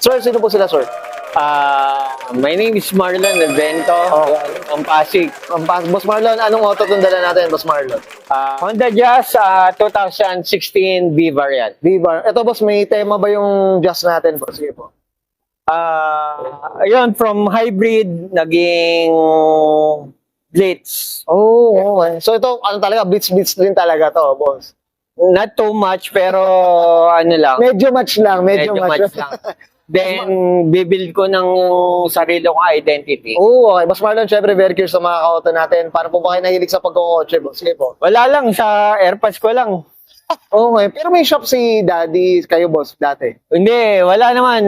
Sir, sino po sila, sir? My name is Marlon Alvento. Ang Pasig. Boss Marlon, anong auto itong dala natin, Boss Marlon? Honda Jazz 2016 V variant. Viva. Ito, boss, may tema ba yung Jazz natin? Boss? Sige po. Ayun, from hybrid, naging Blitz. Oh, okay. So ito, ano talaga, blitz din talaga to, boss. Not too much, pero ano lang. Medyo match lang, medyo match lang. Then, bibuild ko ng sarili kong identity. Oh, okay. Boss Marlon, syempre, very curious sa mga ka-auto natin. Para po ba kayo nahilig sa pagkakotse, boss? Sige po. Wala lang, sa AirPods ko lang. Okay. Pero may shop si Daddy, kayo, boss, dati. Hindi, wala naman.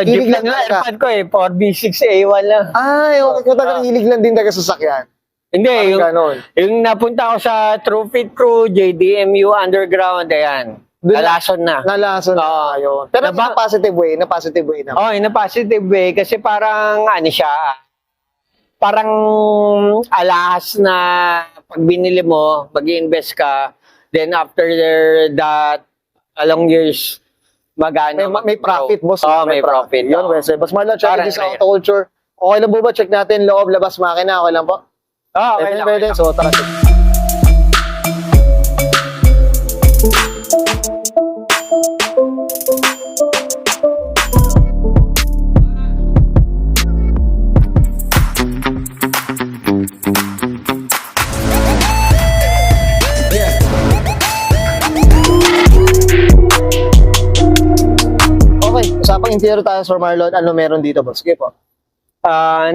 Hilig Jeep lang lang yung talaga. AirPod ko eh. 4B6A1 lang. Ay, okay. Kung talagang hilig lang din taga sasakyan. Hindi, Ganon. yung napunta ko sa True Fit Crew, JDMU Underground, ayan. Nalason na. Nalason na yun. Pero na positive way na. Oh, in a positive way kasi parang ano siya, parang alahas na pag binili mo, mag-invest ka, then after that, along years, magana. May profit, boss. Oh, may profit. Yun, Wes. Boss Marlon, check Parang din sa ano auto culture. Okay lang po ba? Check natin loob, labas, makina. Okay lang po? Okay lang. Pwede. So, tara. Okay, usapang interior tayo, Sir Marlon. Ano meron dito, boss? Sige po.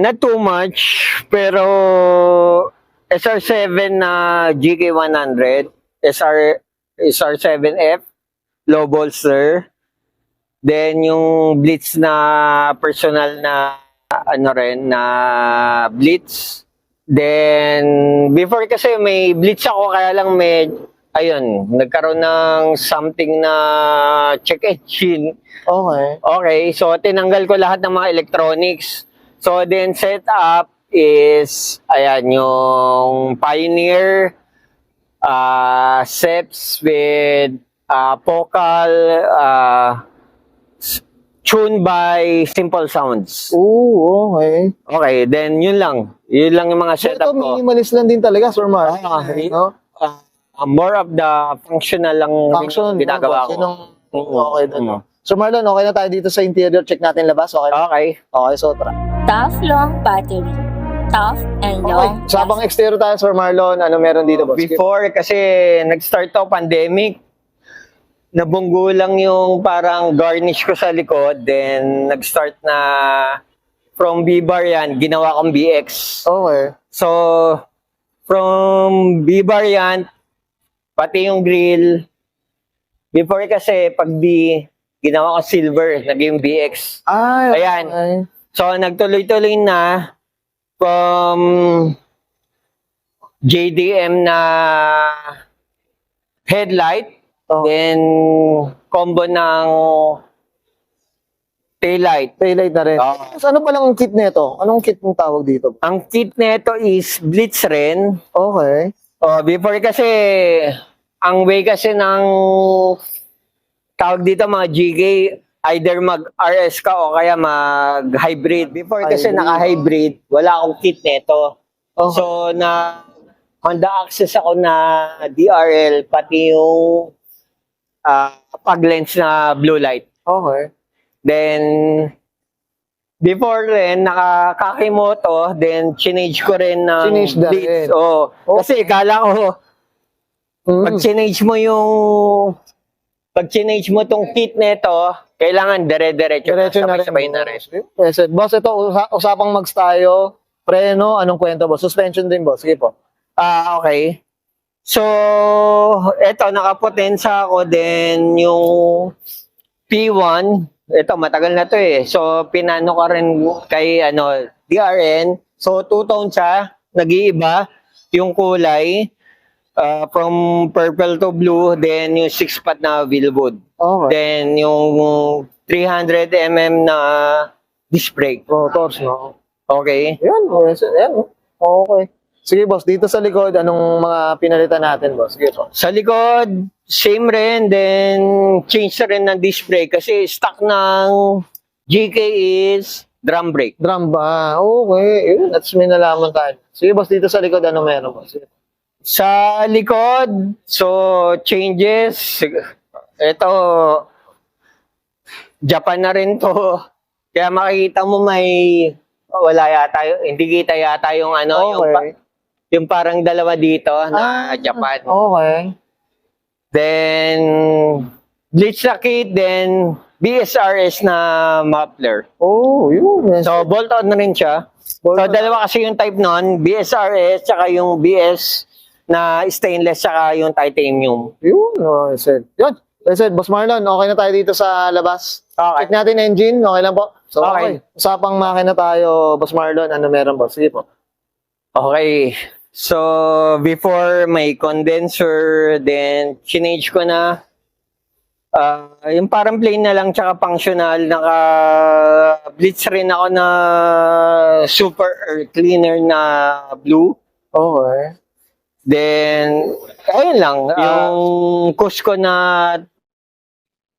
Not too much, pero SR7 na GK100, SR7F, low bolster, then yung Blitz na personal na ano rin, na Blitz. Then, before kasi may Blitz ako, kaya lang may, ayun, nagkaroon ng something na check engine. Okay. Okay, so tinanggal ko lahat ng mga electronics. So then set up is, ayan, yung Pioneer, SEPs with Focal, tuned by Simple Sounds. Oo, okay. Okay, then yun lang. Yun lang yung mga So, setup ito, ko. minimalist lang din talaga, Sir Marlon. No? More of the functional lang Function, ginagawa ko. Okay doon. So Marlon, okay na tayo dito sa interior. Check natin labas. Okay. Okay. Okay, so tara. Tough long battery. Tough and Okay. long. So habang exterior tayo, Sir Marlon, ano meron dito, boss? Before, kasi nag-start to pandemic, nabunggo lang yung parang garnish ko sa likod, then nag-start na from B-bar yan, ginawa kong BX. Okay. So, from B-bar yan, pati yung grill, before kasi pag B, ginawa ko silver, naging BX. Ay, Ayan. okay. So, nagtuloy-tuloy na from JDM na headlight, then combo ng taillight. Taillight na rin. So, ano palang kit nito? Anong kit mong tawag dito? Ang kit nito is Blitz rin. Okay. Before kasi, ang way kasi ng tawag dito mga GK, either mag-RS ka o kaya mag-hybrid. Before kasi Hybrid. naka-hybrid, wala akong kit nito. Okay. So, na Honda Access ako na DRL, pati yung pag-lens na blue light. Okay. Then, before rin, naka-Kakimoto, then change ko rin ng Change na rin. Blitz. Oo. Kasi kala ko, pag change mo tong kit nito, kailangan dire-diretso. Diretso na rin. Sabay na rin. Yes, boss, ito, usapang mags tayo. Preno, anong kwento, boss? Suspension din, boss. Sige po. Okay. So, eto, nakapotensa ako din yung P1. Ito, matagal na to eh. So, pinano ko rin kay DRN. So, two-tone siya. Nag-iiba yung kulay. From purple to blue. Then, yung 6-pot na wheelwood. Okay. Then, yung 300mm na disc brake. Rotors, no? Okay. Yan, yes, yan. Okay. Sige, boss, dito sa likod, anong mga pinalitan natin, boss? Sige po. Sa likod, same rin, then change na rin ng disc brake kasi stock ng GK is drum brake. Drum ba? Okay. Yun, that's may nalaman tayo. Sige, boss, dito sa likod, ano meron, boss? Sa likod, so changes. Ito, Japan na rin to. Kaya makikita mo may wala yata, hindi kita yata yung ano, Okay. yung parang dalawa dito na Japan. Okay. Then, Blitz na kit, then BSRS na muffler. Oh, yun. Yes. So, bolt-on na rin siya. So, dalawa kasi yung type nun, BSRS, tsaka yung BS na stainless, tsaka yung titanium. Yun. Oh, I said. Yun. I said, Boss Marlon, okay na tayo dito sa labas. Okay. Check natin engine. Okay lang po. So, Okay. okay. Usapang makina tayo, Boss Marlon. Ano meron, boss? Sige po. Okay. So, before may condenser, then change ko na yung parang plain na lang tsaka functional. Naka-blitz rin ako na super air cleaner na blue. Okay. Then, ayun lang. Yung Cusco na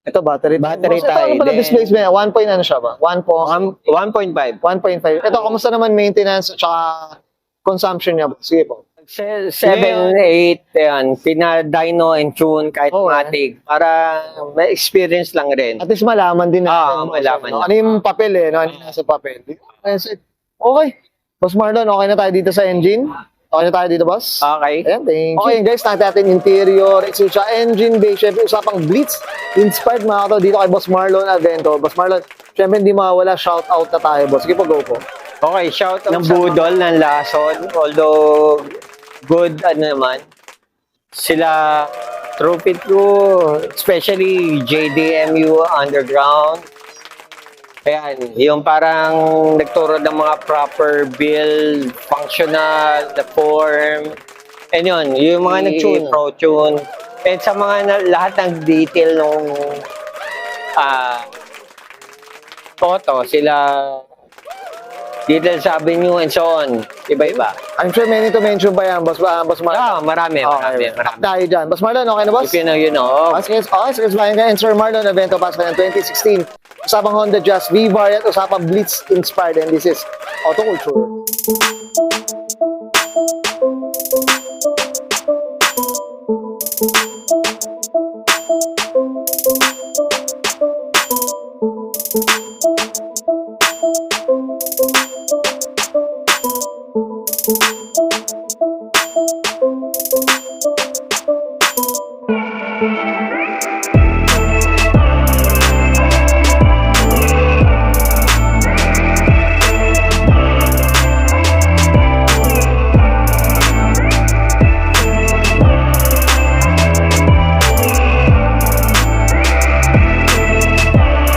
Ito, battery. Battery Boss, ito, ano tayo pala din. displacement? 1 point ano siya ba? 1.5. 1.5. Ito, kamusta naman maintenance at saka consumption niya? Sige po. 7, 8, yan. Pina-dyno and tune kahit Oo, matic. Para may experience lang rin. At least malaman din natin. Malaman no? na. Ano yung papel eh, no? Ano yung nasa papel. Okay. Boss Marlon, okay na tayo dito sa engine? Okay na tayo dito, boss? Okay. Ayan, thank you. Okay, guys, nakita natin interior, exhaust, engine bay, syempre usapang Blitz, inspired mga kato dito kay Boss Marlon Avento. Boss Marlon, syempre hindi mawawala, shout out na tayo, boss. Sige po, go po. Okay, shout out ng budol, ng lason. Although, good, naman. Sila, trophy crew, especially JDMU Underground. Ayan, yung parang nagturo ng mga proper build, functional, the form. And yun, yung mga Tune. Pro Tune. And sa mga lahat ng detail nung photo, sila detail sa avenue and so on. Iba-iba. I'm sure many to mention pa yan, Boss Marlon. Marami. Tayo dyan. Boss Marlon, okay na, boss? If you know. Okay, sige, bayan ka. And Sir Marlon Avento, pass ka ng 2016. Usapang Honda Jazz V-Variant, usapang Blitz inspired, and this is Auto Culture.